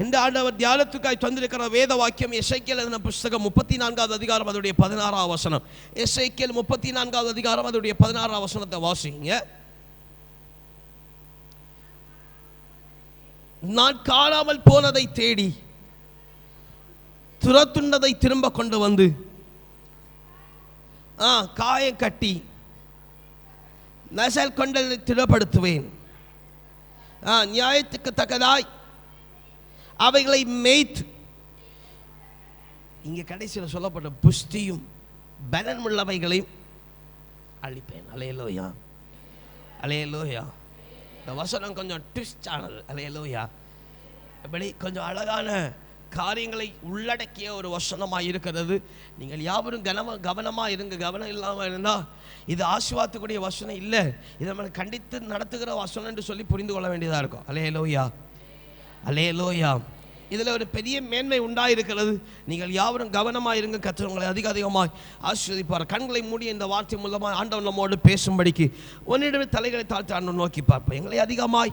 இந்த ஆண்டவர் தியானத்துக்காய் தந்திருக்கிற வேத வாக்கியம் எசேக்கியேல் எழுதின புத்தகம் 34வது அதிகாரம் அதோடைய 16வது வசனம். எசேக்கியேல் 34வது அதிகாரம் அதோடைய 16வது வசனத்தை வாசிங்க. நான் காணாமல் போனதை தேடி துரத்துண்டதை திரும்ப கொண்டு வந்து காயம் கட்டி நசல் கொண்டதை திடப்படுத்துவேன். நியாயத்துக்கு தக்கதாய் அவைகளை மேய்த்து, இங்கே கடைசியில் சொல்லப்பட்ட புஷ்டியும் பலன் உள்ளவைகளையும் அழிப்பேன். அல்லேலூயா, அல்லேலூயா. இந்த வசனம் கொஞ்சம் ட்விஸ்ட் ஆனது. அல்லேலூயா. இப்படி கொஞ்சம் அழகான காரியங்களை உள்ளடக்கிய ஒரு வசனமாக இருக்கிறது. நீங்கள் யாவரும் கவனமாக இருங்க. கவனம் இல்லாமல் இருந்தால் இது ஆசீர்வாதத்துக்குரிய வசனம் இல்லை, இதை நம்ம கண்டித்து நடத்துகிற வசனம் என்று சொல்லி புரிந்து கொள்ள வேண்டியதாக இருக்கும். அல்லேலூயா, அல்லேலூயா. இதில் ஒரு பெரிய மேன்மை உண்டாயிருக்கிறது. நீங்கள் யாவரும் கவனமாக இருங்க. கர்த்தர் உங்களை அதிகமாக ஆசீர்வதிப்பார். கண்களை மூடிய இந்த வார்த்தை மூலமாக ஆண்டவர் நம்மோடு பேசும்படிக்கு ஒன்னிடமே தலைகளை தாழ்த்தி ஆண்டவர் நோக்கி பார்ப்போம். எங்களை அதிகமாய்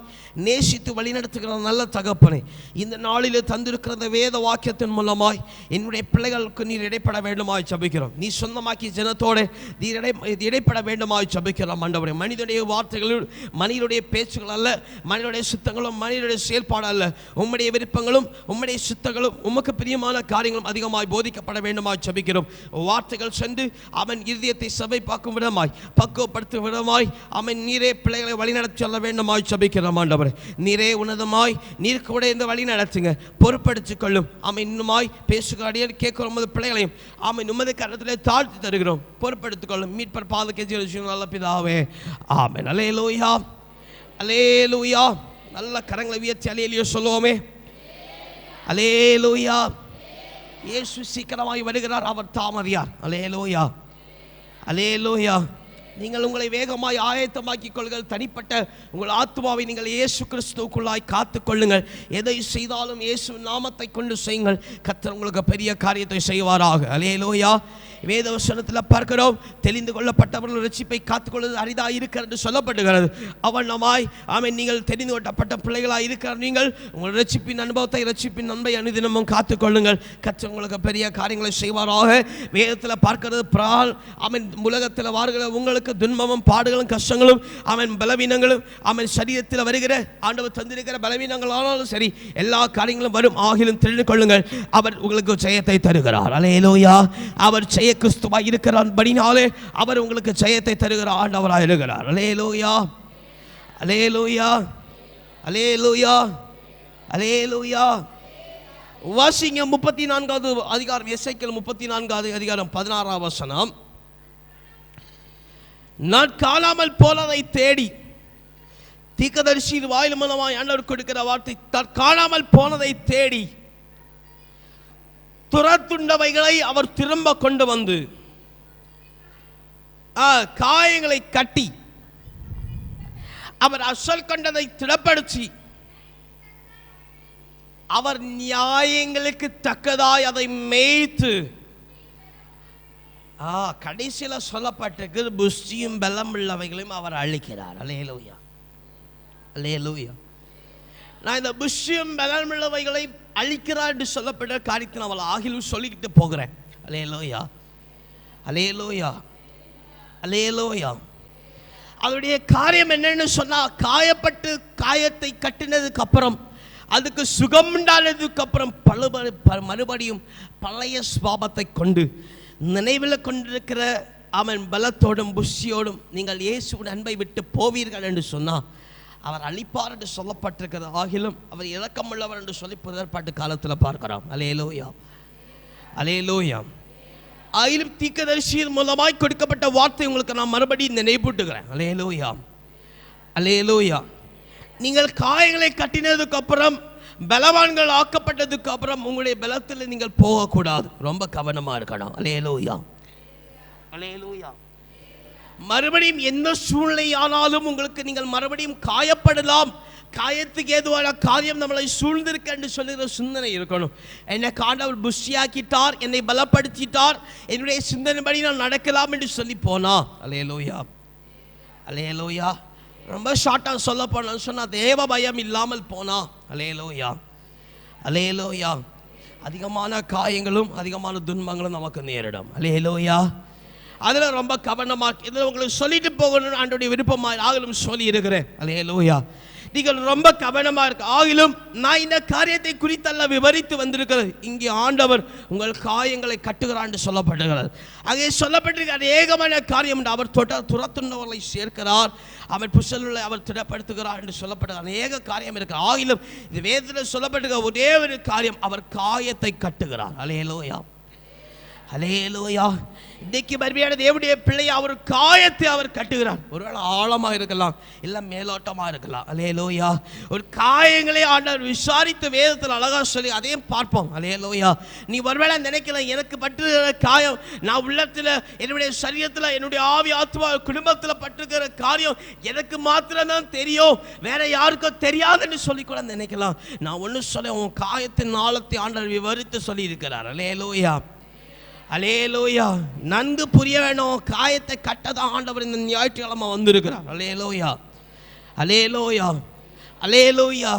நேசித்து வழிநடத்துகிற நல்ல தகப்பனே, இந்த நாளில் தந்திருக்கிற வேத வாக்கியத்தின் மூலமாய் என்னுடைய பிள்ளைகளுக்கு நீர் இடைப்பட வேண்டுமாய் ஜெபிக்கிறோம். நீ சொந்தமாக்கி ஜனத்தோடு நீர் இடைப்பட வேண்டுமாய் ஜெபிக்கிறோம். ஆண்டவரே, மனிதனுடைய வார்த்தைகள், மனிதனுடைய பேச்சுகள் அல்ல, மனிதனுடைய சித்தங்களும் மனிதனுடைய செயல்பாடு அல்ல, உம்முடைய விருப்பங்களும் உம்முடைய சித்தங்களும் உமக்கு பிரியமான காரியங்களும் அதிகமாய் போதிக்கப்பட வேண்டுமாய் ஜெபிக்கிறோம். வார்த்தைகள் சென்று அவன் இருதயத்தை சபை பார்க்கும் விதமாய், பக்குவப்படுத்தும் விதமாய் அவன் நீரே பிள்ளைகளை வழிநடத்தி சொல்ல வேண்டுமாய் ஜெபிக்கிறோம். ஆண்டவரே, நீரே உன்னதமாய் நீர் கூட இந்த வழி நடத்துங்க, பொறுப்படுத்திக் கொள்ளும். அவன் இன்னுமாய் பேசுகிறாடியே கேட்கிற பிள்ளைகளையும் அவன் உமது கரத்திலே தாழ்த்தி தருகிறோம், பொறுப்படுத்திக் கொள்ளும். மீட்பர் பாதுகாத்து நல்ல பிதாவே, ஆமென். அல்லேலூயா, அல்லேலூயா. நல்ல கரங்களை உயர்த்தி அல்லேலூயா சொல்லுவோமே. அல்லேலூயா. இயேசு சீக்கிரமாய் வருகிறார், அவர் தாமதியார். அல்லேலூயா, அல்லேலூயா. நீங்கள் உங்களை வேகமாய் ஆயத்தமாக்கிக் கொள்ளுங்கள். தனிப்பட்ட உங்கள் ஆத்மாவை நீங்கள் இயேசு கிறிஸ்துவுக்குள்ளாய் காத்துக் கொள்ளுங்கள். எதை செய்தாலும் இயேசு நாமத்தை கொண்டு செய்யுங்கள். கர்த்தர் உங்களுக்கு பெரிய காரியத்தை செய்வாராக. அல்லேலூயா. வேத வசனத்தில் பார்க்கிறோம், தெளிந்து கொள்ளப்பட்டவர்கள் ரட்சிப்பை காத்துக்கொள்வது அரிதாக இருக்கிறது சொல்லப்படுகிறது. அவனமாய் ஆமென். நீங்கள் தெரிந்து கொள்ளப்பட்ட பிள்ளைகளாக இருக்கிற நீங்கள் உங்கள் ரட்சிப்பின் அனுபவத்தை, ரட்சிப்பின் நன்மை அனுதினமும் காத்துக்கொள்ளுங்கள். கர்த்தர் உங்களுக்கு பெரிய காரியங்களை செய்வாராக. வேதத்தில் பார்க்கிறது, ஆமென், உலகத்தில் வாழ்கிற உங்களுக்கு துன்பமும் பாடுகளும் கஷ்டங்களும் அவன் பலவீனங்களும் அவன் சரீரத்தில் வருகிற ஆண்டவர் தந்திருக்கிற பலவீனங்கள் ஆனாலும் சரி, எல்லா காரியங்களும் வரும். ஆகிலும் தெரிந்து கொள்ளுங்கள், அவர் உங்களுக்கு ஜெயத்தை தருகிறார். அல்லேலூயா. அவர் கிறிஸ்துவாய் இருக்கிறான்படினாலே அவர் உங்களுக்கு ஜெயத்தை தருகிற ஆண்டவராய் இருக்கிறார். அல்லேலூயா, அல்லேலூயா, அல்லேலூயா, அல்லேலூயா. வாசிங்க 34வது அதிகாரம், எசேக்கியேல் 34வது அதிகாரம் 16வது வசனம். நான் காணாமல் போனதை தேடி, தீர்க்கதரிசியின் வாயில் மூலமாய் ஆண்டவர் கொடுக்கிற வார்த்தை, காணாமல் போனதை தேடி துரத்துண்டவைகளை அவர் திரும்ப கொண்டு வந்து காயங்களை கட்டி அவர் அசல் கொண்டதை திடப்படுத்தி அவர் நியாயங்களுக்கு தக்கதாய் அதை மேய்த்து, கடைசியில் சொல்லப்பட்டிருக்கு, புஷ்டியும் பலம் உள்ளவைகளையும் அவர் அழிக்கிறார். அல்லேலூயா, அல்லேலூயா. நான் இந்த புஷ்டியும் பலம் உள்ளவைகளை அழிக்கிறார் என்று சொல்லப்பட்ட காரியத்தை அவள் ஆகிலும் சொல்லிக்கிட்டு போகிறேன். அல்லேலூயா, அல்லேலூயா, அல்லேலூயா. அதனுடைய காரியம் என்னன்னு சொன்னா, காயப்பட்டு காயத்தை கட்டினதுக்கு அப்புறம், அதுக்கு சுகம் உண்டானதுக்கு அப்புறம் மறுபடியும் பழைய சுபாவத்தை கொண்டு நினைவில் கொண்டிருக்கிற அவன் பலத்தோடும் புஷ்டியோடும் நீங்கள் இயேசுவின் அன்பை விட்டு போவீர்கள் என்று சொன்னால் அவர் அழிப்பார் என்று சொல்லப்பட்டிருக்கிறது. ஆகிலும் அவர் இரக்கமுள்ளவர் என்று சொல்லி புதற்பாட்டு காலத்தில் பார்க்கிறோம். அல்லேலூயா, அல்லேலூயா. ஆகிலும் தீர்க்கதரிசியின் மூலமாய் கொடுக்கப்பட்ட வார்த்தை உங்களுக்கு நான் மறுபடியும் நினைவூட்டுகிறேன். அல்லேலூயா, அல்லேலூயா. நீங்கள் காயங்களை கட்டினதுக்கு அப்புறம், பலவான்கள் ஆக்கப்பட்டதுக்கு அப்புறம் உங்களுடைய பலத்தில் நீங்கள் போகக்கூடாது. ரொம்ப கவனமாக இருக்கணும். அல்லேலூயா, அல்லேலூயா. மறுபடியும் எந்த சூழ்நிலை ஆனாலும் உங்களுக்கு நீங்கள் மறுபடியும் காயப்படலாம். காயத்துக்கு ஏதுவான காரியம் நம்மளை சூழ்ந்திருக்க என்று சொல்லுகிற சிந்தனை இருக்கணும். என்னை ஆண்டவர் புஷ்டியாக்கிட்டார், என்னை பலப்படுத்திட்டார், என்னுடைய சிந்தனைப்படி நான் நடக்கலாம் என்று சொல்லி போனா. அல்லேலூயா, அல்லேலூயா. ரொம்ப ஷார்ட்டாக சொல்ல போனோம்னு சொன்னால் தேவ பயம் இல்லாமல் போனா. அல்லேலூயா, அல்லேலூயா. அதிகமான காயங்களும் அதிகமான துன்பங்களும் நமக்கு நேரிடும். அல்லேலூயா. அதில் ரொம்ப கவனமாக இதில் உங்களுக்கு சொல்லிட்டு போகணும்னு ஆண்டோடைய விருப்பமாக ஆகிலும் சொல்லி இருக்கிறேன். அல்லேலூயா. நீங்கள் ரொம்ப கவனமாக இருக்க ஆகிலும் நான் இந்த காரியத்தை குறித்தல்ல விவரித்து வந்திருக்கிறது. இங்கே ஆண்டவர் உங்கள் காயங்களை கட்டுகிறான் என்று சொல்லப்படுகிறது. அங்கே சொல்லப்பட்டிருக்க அநேகமான காரியம் உண்டு. அவர் துரத்துண்டவர்களை சேர்க்கிறார், அவர் புசலுள்ள அவர் திடப்படுத்துகிறார் என்று சொல்லப்பட்ட அநேக காரியம் இருக்கிறார். ஆகிலும் இது வேதத்தில் சொல்லப்பட்டிருக்க ஒரே ஒரு காரியம், அவர் காயத்தை கட்டுகிறார். அல்லேலூயா, அல்லேலூயா. இன்னைக்கு மறுபடியான தேவனுடைய பிள்ளையை அவர் காயத்தை அவர் கட்டுகிறார். ஒருவேளை ஆழமாக இருக்கலாம், இல்லை மேலோட்டமாக இருக்கலாம். அல்லேலூயா. ஒரு காயங்களை ஆண்டவர் விசாரித்து வேதத்தில் அழகாக சொல்லி அதையும் பார்ப்போம். அல்லேலூயா. நீ ஒருவேளை நினைக்கல எனக்கு பட்டிருக்கிற காயம், நான் உள்ளத்தில் என்னுடைய சரீரத்தில் என்னுடைய ஆவி ஆத்மா குடும்பத்தில் பட்டிருக்கிற காரியம் எனக்கு மாத்திரம்தான் தெரியும், வேற யாருக்கும் தெரியாதுன்னு சொல்லி கூட நினைக்கலாம். நான் ஒன்று சொல்ல, உன் காயத்தின் ஆழத்தை ஆண்டவர் விவரித்து சொல்லி இருக்கிறார். அல்லேலூயா, அல்லேலூயா. நன்கு புரிய வேணும், காயத்தை கட்டதான் ஆண்டவர் இந்த ஞாயிற்றுக்கிழமை வந்திருக்கிறார். அல்லேலூயா, அல்லேலூயா, அல்லேலூயா.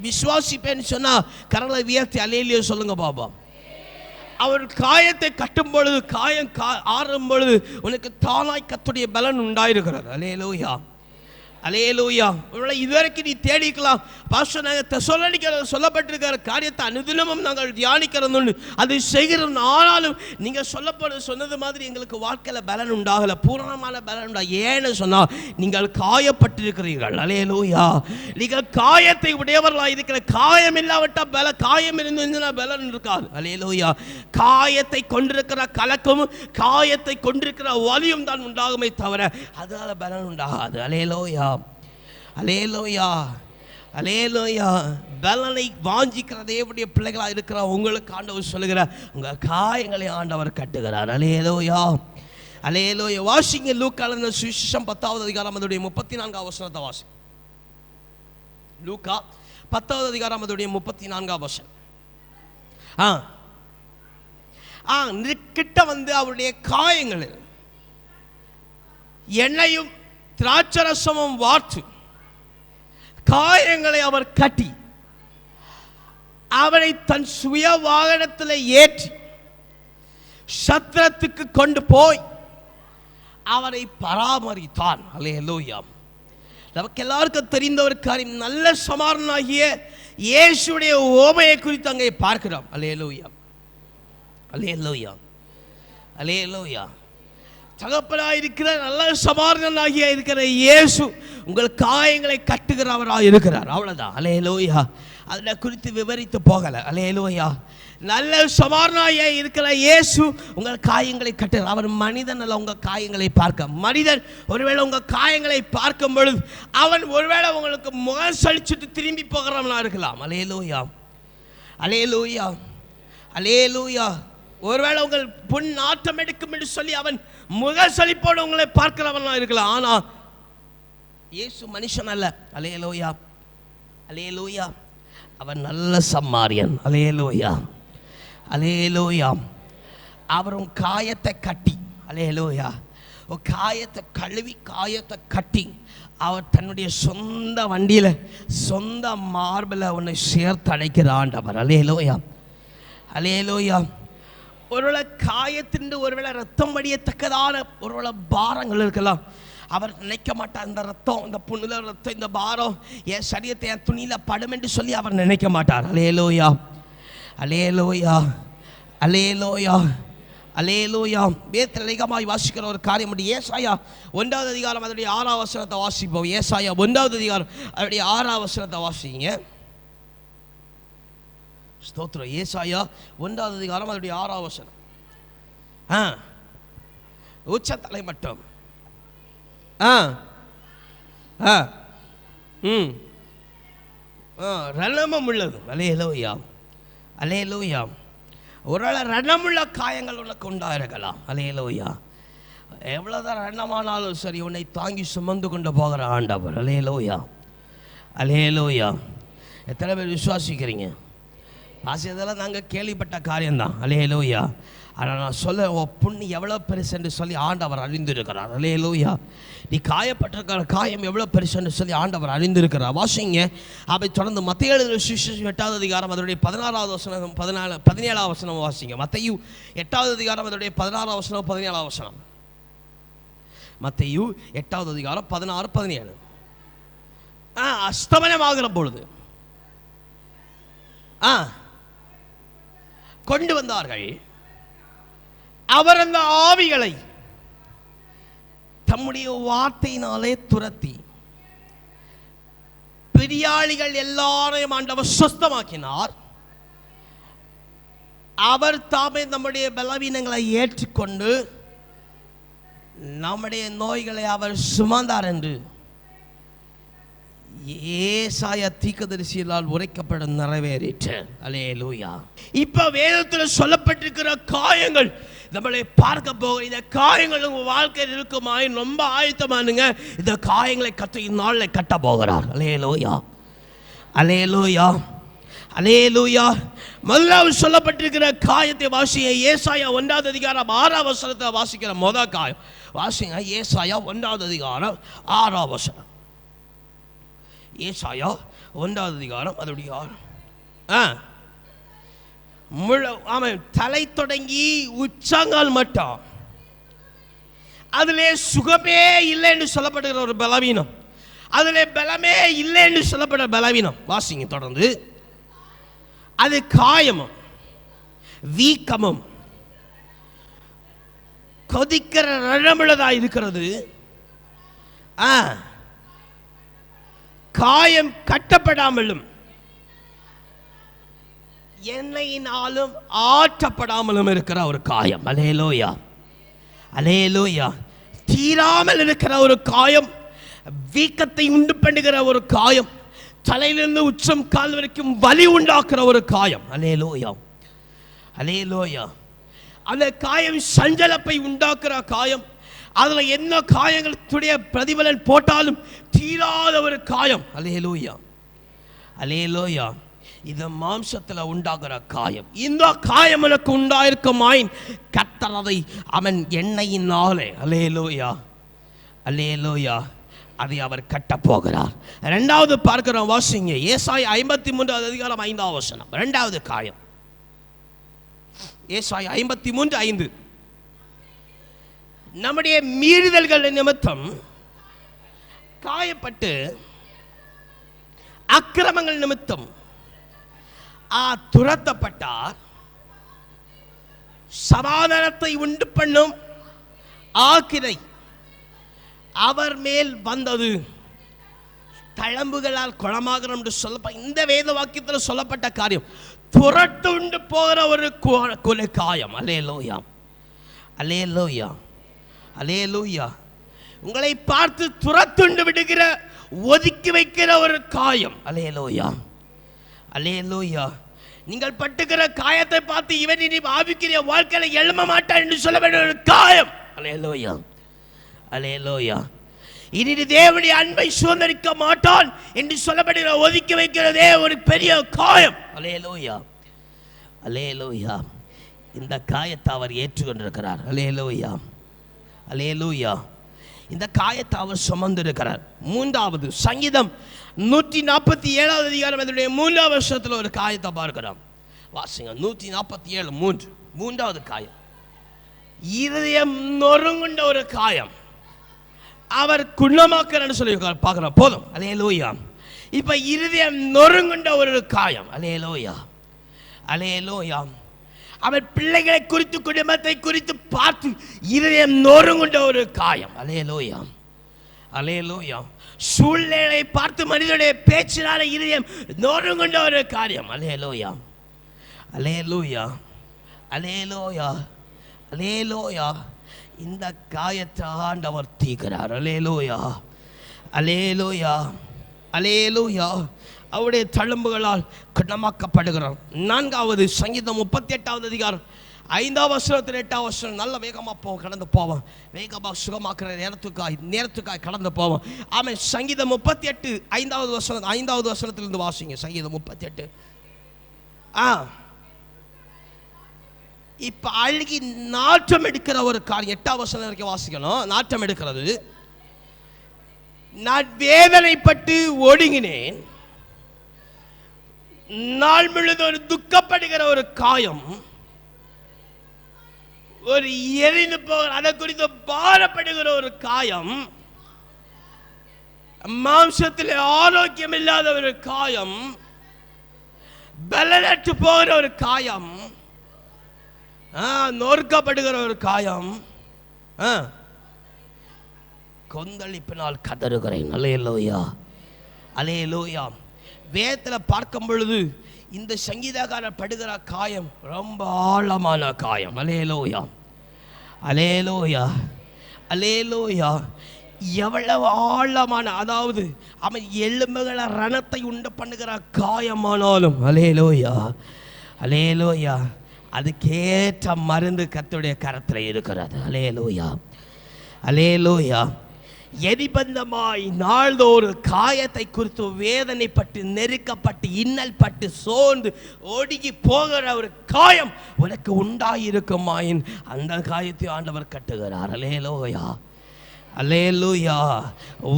விசுவாசிப்பேன்னு சொன்னா கரங்களை உயர்த்தி அல்லேலூயா சொல்லுங்க பாபா. அவர் காயத்தை கட்டும் பொழுது, காயம் ஆறும் பொழுது உனக்கு தானாய் கர்த்தருடைய பலன் உண்டாயிருக்கிறது. அல்லேலூயா, அல்லேலூயா. இதுவரைக்கும் நீ தேடிக்கலாம், பாஸ்டர் நாங்கள் தெசலோனிக்கேயர் சொல்லப்பட்டிருக்கிற காரியத்தை அனுதினமும் நாங்கள் தியானிக்கிறோம், அது செய்கிறோம். ஆனாலும் நீங்கள் சொன்னது மாதிரி எங்களுக்கு வாழ்க்கையில் பலன் உண்டாகலை, பூரணமான பலன் உண்டாக. ஏன்னு சொன்னால் நீங்கள் காயப்பட்டிருக்கிறீர்கள். அல்லேலூயா. நீங்கள் காயத்தை உடையவர்களாக இருக்கிற, காயம் இல்லாவிட்டால் காயம் இருந்துச்சுன்னா பலன் இருக்காது. அல்லேலூயா. காயத்தை கொண்டிருக்கிற கலக்கமும் காயத்தை கொண்டிருக்கிற வலியும் தான் உண்டாகுமே தவிர அதனால பலன் உண்டாகாது. அல்லேலூயா, அல்லேலூயா, அல்லேலூயா. பலனை வாஞ்சிக்கிற தேவனுடைய பிள்ளைகளாக இருக்கிற உங்களுக்கு ஆண்டவர் சொல்லுகிறார், உங்கள் காயங்களை ஆண்டவர் கட்டுகிறார். அல்லேலூயா, அல்லேலூயா. வாசிங்க லூக்கான சுவிசேஷம் 10வது அதிகாரம் அதோடைய 34வது வசனத்தை வாசி. லூக்கா 10வது அதிகாரம் அதோடைய 34வது வசனம். கிட்ட வந்து அவருடைய காயங்களில் எண்ணெயும் திராட்சரசமும் வார்த்து காயங்களை அவர் கட்டி அவரை தன் சுய வாகனத்தில் ஏற்றி சத்திரத்துக்கு கொண்டு போய் அவரை பராமரித்தான். அல்லேலூயா. நமக்கு எல்லாருக்கும் தெரிந்த ஒரு காரியம், நல்ல சமாரனாகிய இயேசுடைய ஓமையை குறித்து அங்கே பார்க்கிறோம். அல்லேலூயா, அல்லேலூயா, அல்லேலூயா. தகப்பனாயிருக்கிற நல்ல சமாரியனாகிய இருக்கிற இயேசு உங்கள் காயங்களை கட்டுகிறவராக இருக்கிறார். அவ்வளவுதான். அல்லேலூயா. அதை குறித்து விவரித்து போகல. அல்லேலூயா. நல்ல சமாரியனாகிய இருக்கிற இயேசு உங்கள் காயங்களை கட்டுகிறார். அவர் மனிதன் அல்ல உங்கள் காயங்களை பார்க்க. மனிதன் ஒருவேளை உங்கள் காயங்களை பார்க்கும் பொழுது அவன் ஒருவேளை உங்களுக்கு முகம் சலிச்சுட்டு திரும்பி போகிறவனா இருக்கலாம். அல்லேலூயா, அல்லேலூயா, அல்லேலூயா. ஒருவேளை உங்கள் பொன் நாட்டம் எடுக்கும் என்று சொல்லி அவன் முகசலிப்போடு உங்களை பார்க்கிறவனா இருக்கலாம். ஆனா இயேசு மனுஷன் அல்ல. அல்லேலூயா, அல்லேலூயா. அவன் நல்ல சமாரியன். அல்லேலூயா, அல்லேலூயா. அவரும் காயத்தை கட்டி, அல்லேலூயா, காயத்தை கழுவி காயத்தை கட்டி அவர் தன்னுடைய சொந்த வண்டியில் சொந்த மார்பில் உன்னை சேர்த்து அழைக்கிற ஆண்டவர். அல்லேலூயா, அல்லேலூயா. ஒருவேளை காயத்தின் ஒருவேளை ரத்தம் வடியத்தக்கதான ஒருவேளை பாரங்கள் இருக்கலாம். அவர் நினைக்க மாட்டார், இந்த ரத்தம், இந்த புண்ணுல ரத்தம், இந்த பாரம் என் சரீரத்தை என் துணியில் படும் என்று சொல்லி அவர் நினைக்க மாட்டார். அல்லேலூயா, அல்லேலூயா, அல்லேலூயா, அல்லேலூயா. வேதத்தில் அதிகமாய் வாசிக்கிற ஒரு காரியம் உண்டு. ஏசாயா 1வது அதிகாரம் அதனுடைய 6வது வசனத்தை வாசிப்போம். ஏசாயா 1வது அதிகாரம் அதனுடைய 6வது வசனத்தை வாசிங்க. ஸ்தோத்திரம். ஏசாயா 1வது அதிகாரம் அதனுடைய 6வது வசனம். உச்சத்தலை மட்டும் ரணமும் உள்ளது. அல்லேலூயா, அல்லேலூயா. ஒருவேளை ரணமுள்ள காயங்கள் உனக்கு உண்டாயிருக்கலாம். அல்லேலூயா. எவ்வளோதான் ரணமானாலும் சரி உன்னை தாங்கி சுமந்து கொண்டு போகிற ஆண்டவர். அல்லேலூயா, அல்லேலூயா. எத்தனை பேர் விசுவாசிக்கிறீங்க? வாசியதெல்லாம் நாங்கள் கேள்விப்பட்ட காரியம்தான். அல்லேலூயா. ஆனால் நான் சொல்ல புண்ணி எவ்வளோ பெருசுன்னு சொல்லி ஆண்டவர் அறிந்திருக்கிறார். அல்லேலூயா. நீ காயப்பட்டிருக்கிற காயம் எவ்வளோ பெருசுன்னு சொல்லி ஆண்டவர் அறிந்திருக்கிறார். வாசிங்க. அவை தொடர்ந்து மத்தேயு எழுதின சுவிசேஷம் 8வது அதிகாரம் அதனுடைய 16வது வசனம் 17வது வசனம் வாசிங்க. மத்தேயு 8வது அதிகாரம் அதனுடைய 16வது வசனம் 17வது வசனம். மத்தேயு 8வது அதிகாரம் 16 17. அஸ்தமனமாகிற பொழுது கொண்டு வந்தார்கள். அவர் அந்த ஆவிகளை தம்முடைய வார்த்தையினாலே துரத்தி பிரியாளிகள் எல்லாரையும் ஆண்டவர் சுத்தமாக்கினார். அவர் தாமே நம்முடைய பலவீனங்களை ஏற்றுக்கொண்டு நம்முடைய நோய்களை அவர் சுமந்தார் என்று ஏசாயா தீர்க்கதரிசியால் உரைக்கப்பட நிறைவேறிற்று. அல்லேலூயா. இப்ப வேதத்தில் சொல்லப்பட்டிருக்கிற காயங்கள் நம்மளை பார்க்க போக, இந்த காயங்கள் உங்க வாழ்க்கையில் இருக்குமாய் ரொம்ப ஆயத்தமானுங்க. இந்த காயங்களை கர்த்தர் நாளில் கட்ட போகிறார். அல்லேலூயா. அல்லேலூயா. அல்லேலூயா. முதலாவது சொல்லப்பட்டிருக்கிற காயத்தை வாசிங்க. ஏசாயா 1வது அதிகாரம் 6வது வசனத்தை வாசிக்கிற முதல் காயம் வாசிங்க. ஏசாயா 1வது அதிகாரம் 6வது வசனம். ஏசாயா 1வது அதிகாரம் அதோடைய தலை தொடங்கி உச்சங்கால் மட்டும் அதிலே சுகமே இல்லை என்று சொல்லப்படுகிற ஒரு பலவீனம், அதிலே பலமே இல்லை என்று சொல்லப்படுற பலவீனம் வாசிங்க தொடர்ந்து. அது காயமும் வீக்கமும் கொதிக்கிற ரழமுள்ளதா இருக்கிறது. காயம் கட்டப்படாமலும் எண்ணெயினாலும் ஆற்றப்படாமலும் இருக்கிற ஒரு காயம். அல்லேலூயா. அல்லேலூயா. தீராமல் இருக்கிற ஒரு காயம், வீக்கத்தை உண்டு பண்ணுகிற ஒரு காயம், தலையிலிருந்து உச்சம் கால் வரைக்கும் வலி உண்டாக்குற ஒரு காயம். அல்லேலூயா. அல்லேலூயா. அந்த காயம் சஞ்சலப்பை உண்டாக்குற காயம். அதுல என்ன காயங்களுடைய பிரதிபலன் போட்டாலும் தீராத ஒரு காயம். அல்லேலூயா. அல்லேலூயா. இது மாம்சத்துல உண்டாகிற காயம். இந்த காயம் எனக்கு உண்டாயிருக்குமாயின் கர்த்தர் அதை அவன் எண்ணெயினாலே அல்லேலூயா அல்லேலூயா அதை அவர் கட்ட போகிறார். இரண்டாவது பார்க்கிறோம் வாசிங்க. ஏசாயா 53வது அதிகாரம் 5வது வசனம். இரண்டாவது காயம் ஏசாயா 53:5. நம்முடைய மீறுதல்கள் நிமித்தம் காயப்பட்டு அக்கிரமங்கள் நிமித்தம் துரத்தப்பட்டார். சமாதானத்தை உண்டு பண்ணும் ஆக்கினை அவர் மேல் வந்தது. தழம்புகளால் குணமாகிறோம் என்று சொல்ல இந்த வேத வாக்கியத்தில் சொல்லப்பட்ட காரியம் துரத்து உண்டு போகிற ஒரு கொலை காயம். அல்லேலூயா. அல்லேலூயா. அல்லேலூயா. உங்களை பார்த்து துரத்துண்டு விடுகிற ஒதுக்கி வைக்கிற ஒரு காயம். அல்லேலூயா. அல்லேலூயா. நீங்கள் பட்டுகிற காயத்தை பார்த்து இவன் இனி ஆவிக்குரிய வாழ்க்கையில எழும்ப மாட்டான் என்று சொல்ல வேண்டிய ஒரு காயம். அல்லேலூயா. அல்லேலூயா. இனி தேவனுடைய அன்பை சுதந்திரிக்க மாட்டான் என்று சொல்லப்படுகிற ஒதுக்கி வைக்கிறதே ஒரு பெரிய காயம். அல்லேலூயா. அல்லேலூயா. இந்த காயத்தை அவர் ஏற்றுக்கொண்டிருக்கிறார். அல்லேலூயா. அல்லேலூயா. இந்த காயத்தை அவர் சுமந்திருக்கிறார். மூன்றாவது சங்கீதம் 147வது அதிகாரம் அதனுடைய 3வது வருஷத்தில் ஒரு காயத்தை பார்க்கிறோம். வாசிங்க. 147:3 மூன்றாவது காயம் இருதயம் நொறுங்குண்ட ஒரு காயம் அவர் குணமாக்குறான்னு சொல்லி பார்க்கிறோம். போதும். அல்லேலூயா. இப்ப இருதயம் நொறுங்குண்ட ஒரு காயம். அல்லேலூயா. அல்லேலூயா. அவர் பிள்ளைகளை குறித்து குடும்பத்தை குறித்து பார்த்து இருதயம் நொறுங்குண்ட ஒரு காயம். அல்லேலூயா. அல்லேலூயா. சூழ்நிலை பார்த்து மனிதனுடைய பேச்சினால இருதயம் நொறுங்குண்ட ஒரு காரியம். அல்லேலூயா. அல்லேலூயா. அல்லேலூயா. அல்லேலூயா. இந்த காயத்தை ஆண்டவர் தீர்க்கிறார். அல்லேலூயா. அல்லேலூயா. அல்லேலூயா. அவருடைய தழும்புகளால் குணமாக்கப்படுகிறார். நான்காவது சங்கீதம் 38வது அதிகாரம் 5வது வசனத்தில் 8வது வசனம். நல்ல வேகமாக கடந்து போவோம். வேகமாக சுகமாக்குற நேரத்துக்காய் கடந்து போவோம். ஆமாம். சங்கீதம் 38 5வது வசனத்திலிருந்து வாசிங்க. சங்கீதம் 38 இப்ப அழுகி நாற்றம் எடுக்கிற ஒரு காரியம் 8ஆம் வசனம் வரைக்கும் வாசிக்கணும். நாற்றம் எடுக்கிறது. நான் வேதனைப்பட்டு ஒடுங்கினேன். நாள் முழுவதும் ஒரு துக்கப்படுகிற ஒரு காயம், ஒரு எரிந்து போகிற அதை குறித்து பாரப்படுகிற ஒரு காயம், மாம்சத்தில் ஆரோக்கியம் இல்லாத ஒரு காயம், பலனற்று போகிற ஒரு காயம், நொறுக்கப்படுகிற ஒரு காயம், கொந்தளிப்பினால் கதறுகிறேன். அல்லேலூயா, அல்லேலூயா. வேதத்தில் பார்க்கும் பொழுது இந்த சங்கீதக்காரர் படுகிற காயம் ரொம்ப ஆழமான காயம். அல்லேலூயா, அல்லேலூயா, அல்லேலூயா. எவ்வளவு ஆழமான, அதாவது அவன் எலும்புகளை ரணத்தை உண்டு பண்ணுகிற காயமானாலும், அல்லேலூயா, அல்லேலூயா, அதுக்கேற்ற மருந்து கர்த்தருடைய கரத்தில் இருக்கிறது. அல்லேலூயா, அல்லேலூயா. எரிபந்தமாய் நாள்தோறும் காயத்தை குறித்து வேதனைப்பட்டு நெருக்கப்பட்டு இன்னல் பட்டு சோர்ந்து ஒடுங்கி போகிற ஒரு காயம் உனக்கு உண்டாயிருக்குமாயின் அந்த காயத்தை ஆண்டவர் கட்டுகிறார். அல்லேலூயா, அல்லேலூயா.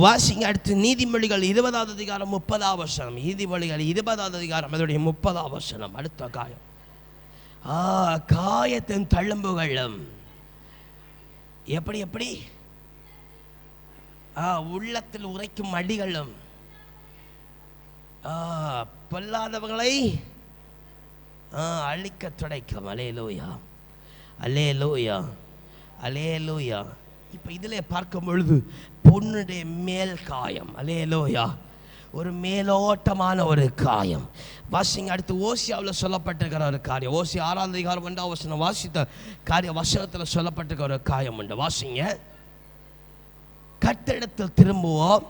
வாசிங்க அடுத்து நீதிமொழிகள் 20ஆம் அதிகாரம் 30ஆம் வசனம். நீதிமொழிகள் 20ஆம் அதிகாரம் அதனுடைய 30ஆம் வசனம். அடுத்த காயம், காயத்தின் தழும்புகளும் எப்படி எப்படி உள்ளத்தில் உரைக்கும் அடிகளும் பொல்லாதவர்களை அழிக்க துடைக்கும். அல்லேலூயா, அல்லேலூயா, அல்லேலூயா. இப்போ இதில் பார்க்கும் பொழுது பொண்ணுடைய மேல் காயம், அல்லேலூயா, ஒரு மேலோட்டமான ஒரு காயம். வாசிங்க அடுத்து ஓசியாவில் சொல்லப்பட்டிருக்கிற ஒரு காரியம். ஓசியா 6ஆம் அதிகாரம் 1ஆம் வசனம் வாசித்த காரிய வசனத்தில் சொல்லப்பட்டிருக்கிற ஒரு காயம் உண்டு. வாசிங்க. கர்த்தரிடத்தில் திரும்புவோம்,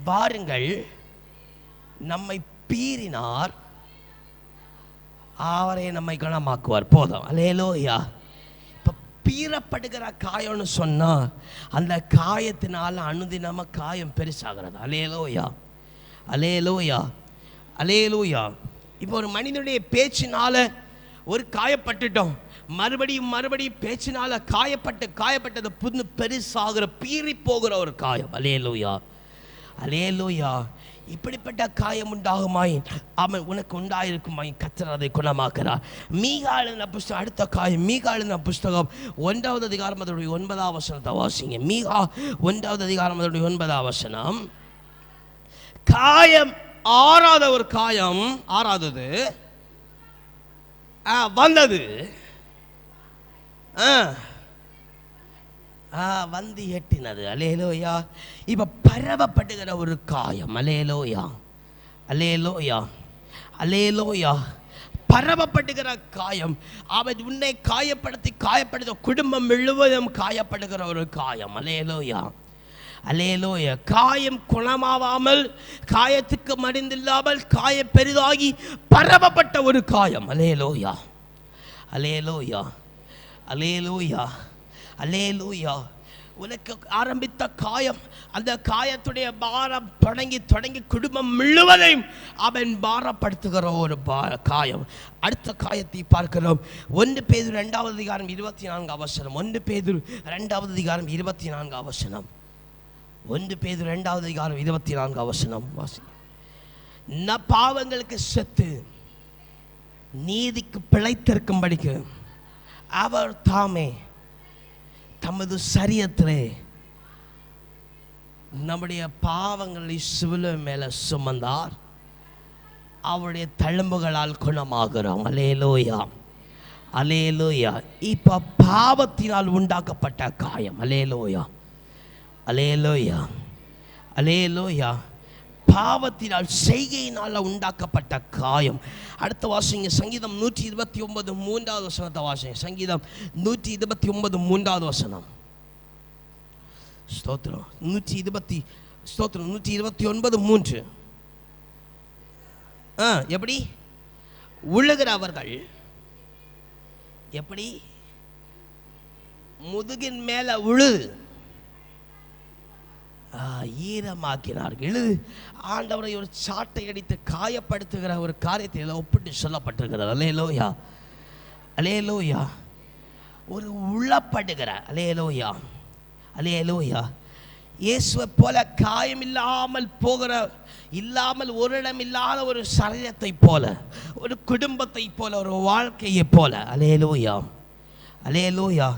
வாருங்கள், நம்மை பீறினார், அவரை நம்மை குணமாக்குவார். போதும். அல்லேலூயா. இப்போ பீறப்படுகிற காயம்னு சொன்னால் அந்த காயத்தினால அனுதினமாக காயம் பெருசாகிறது. அல்லேலூயா, அல்லேலூயா, அல்லேலூயா. இப்போ ஒரு மனிதனுடைய பேச்சினால ஒரு காயப்பட்டுட்டோம், மறுபடியும் மறுபடியும் பேச்சினால காயப்பட்டது புண்ணு பெருசாகிற பீறி போகிற ஒரு காயம். அல்லேலூயா, அல்லேலூயா. இப்படிப்பட்ட காயம் உண்டாகுமாய் அவன் உனக்கு உண்டாயிருக்குமாய் கர்த்தர் அதை குணமாக்குறார். மீகாளின் புஸ்தகம் அடுத்த காயம். மீகாளின் புஸ்தகம் 1ஆம் அதிகாரம் அதனுடைய 9ஆம் வசனத்தை வாசிங்க. மீகா 1ஆம் அதிகாரம் அதனுடைய 9ஆம் வசனம். காயம் ஆறாத ஒரு காயம், ஆறாதது வந்தது, வந்து எட்டினது. அல்லேலூயா. இப்ப பரவப்படுகிற ஒரு காயம். அல்லேலூயா, அல்லேலூயா, அல்லேலூயா. பரவப்படுகிற காயம், அவன் உன்னை காயப்படுத்த குடும்பம் முழுவதும் காயப்படுகிற ஒரு காயம். அல்லேலூயா, அல்லேலூயா. காயம் குணமாவாமல், காயத்துக்கு மருந்தில்லாமல் காயம் பெரிதாகி பரவப்பட்ட ஒரு காயம். அல்லேலூயா, அல்லேலூயா, அல்லேலூயா, அல்லேலூயா. உனக்கு ஆரம்பித்த காயம், அந்த காயத்துடைய பாரம் தொடங்கி குடும்பம் முழுவதையும் அவன் பாரப்படுத்துகிற ஒரு காயம். அடுத்த காயத்தை பார்க்கிறோம். 1 பேதுரு 2ஆம் அதிகாரம் 24ஆம் வசனம். 1 பேதுரு 2ஆம் அதிகாரம் 24ஆம் வசனம். 1 பேதுரு 2ஆம் அதிகாரம் 24ஆம் வசனம் வாசி. பாவங்களுக்கு செத்து நீதிக்கு பிழைத்திருக்கும்படிக்கு அவர் தாமே தமது சரீரத்திலே நம்முடைய பாவங்களை சிலுவை மேல சுமந்தார், அவருடைய தழும்புகளால் குணமாகிறோம். அல்லேலூயா, அல்லேலூயா. இப்ப பாவத்தினால் உண்டாக்கப்பட்ட காயம். அல்லேலூயா, அல்லேலூயா, அல்லேலூயா. பாவத்தினால் செய்கையினால் உண்டாக்கப்பட்ட காயம். அடுத்த வாசிங்க. சங்கீதம் 129 3ஆவது வசனத்தை வாசிங்க. சங்கீதம் 129 3ஆவது வசனம். ஸ்தோத்திரம். 129 3. எப்படி உழுகிறவர்கள் எப்படி முதுகின் மேல உழு, ஈரமாக்கினார்கள். ஆண்டவரை ஒரு சாட்டை அடித்து காயப்படுத்துகிற ஒரு காரியத்தை ஒப்பிட்டு சொல்லப்பட்டிருக்கிறது. அல்லேலூயா, அல்லேலூயா. ஒரு உள்ளப்படுகிற, அல்லேலூயா, அல்லேலூயா, இயேசுவை போல காயம் இல்லாமல் போகிற, இல்லாமல் ஒரு இடம் இல்லாத ஒரு சரீரத்தை போல, ஒரு குடும்பத்தை போல, ஒரு வாழ்க்கையை போல, அல்லேலூயா, அல்லேலூயா,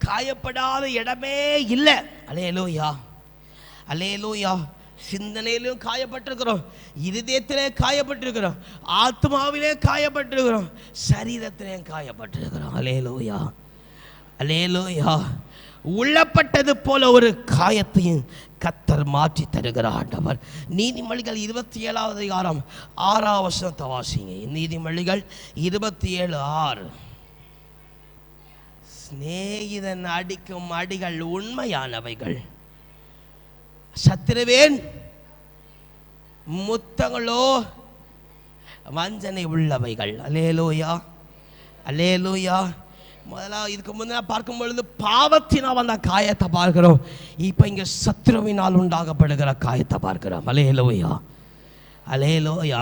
காயப்படாத இடமே இல்லை. அல்லேலூயா, அல்லேலூயா. சிந்தனையிலும் காயப்பட்டிருக்கிறோம், இருதயத்திலே காயப்பட்டிருக்கிறோம், ஆத்மாவிலே காயப்பட்டிருக்கிறோம், சரீரத்திலே காயப்பட்டிருக்கிறோம். அல்லேலூயா, அல்லேலூயா. உள்ளப்பட்டது போல ஒரு காயத்தையும் கர்த்தர் மாற்றி தருகிற ஆண்டவர். நீதிமொழிகள் 27வது அதிகாரம் 6வது வசனத்தை வாசிங்க. நீதிமொழிகள் 27:6. சிநேகிதன் அடிக்கும் அடிகள் உண்மையானவைகள், சத்திருவேன் முத்தங்களோ வஞ்சனை உள்ளவைகள். அல்லேலூயா, அல்லேலூயா. முதலாவது இதுக்கு முன்னே பார்க்கும் பொழுது பாவத்தினால் வந்த காயத்தை பார்க்கிறோம். இப்போ இங்கே சத்ருவினால் உண்டாகப்படுகிற காயத்தை பார்க்கிறோம். அல்லேலூயா, அல்லேலூயா.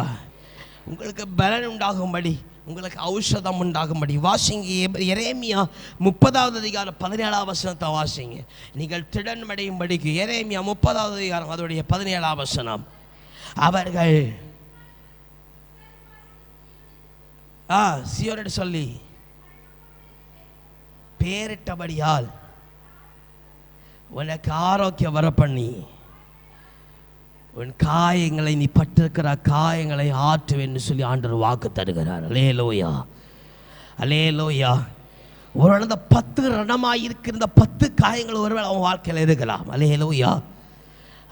உங்களுக்கு பலன் உண்டாகும்படி, உங்களுக்கு ஔஷதம் உண்டாகும்படி வாசிங்க. எரேமியா 30வது அதிகாரம் 17வது வசனத்தை வாசிங்க. நீங்கள் திடன்மடையும்படிக்கு. எரேமியா 30வது அதிகாரம் அதோடைய 17வது வசனம். அவர்கள் சியோரிட்டு சொல்லி பேரிட்டபடியால் உனக்கு ஆரோக்கியம் வர பண்ணி உன் காயங்களை, நீ பட்டிருக்கிற காயங்களை ஆற்றுவேன்னு சொல்லி ஆண்டவர் வாக்கு தருகிறார். அல்லேலூயா, அல்லேலூயா. ஒரு 10 ரணமாக இருக்கிற இந்த 10 காயங்கள் ஒருவேளை அவன் வாழ்க்கையில் இருக்கலாம். அல்லேலூயா,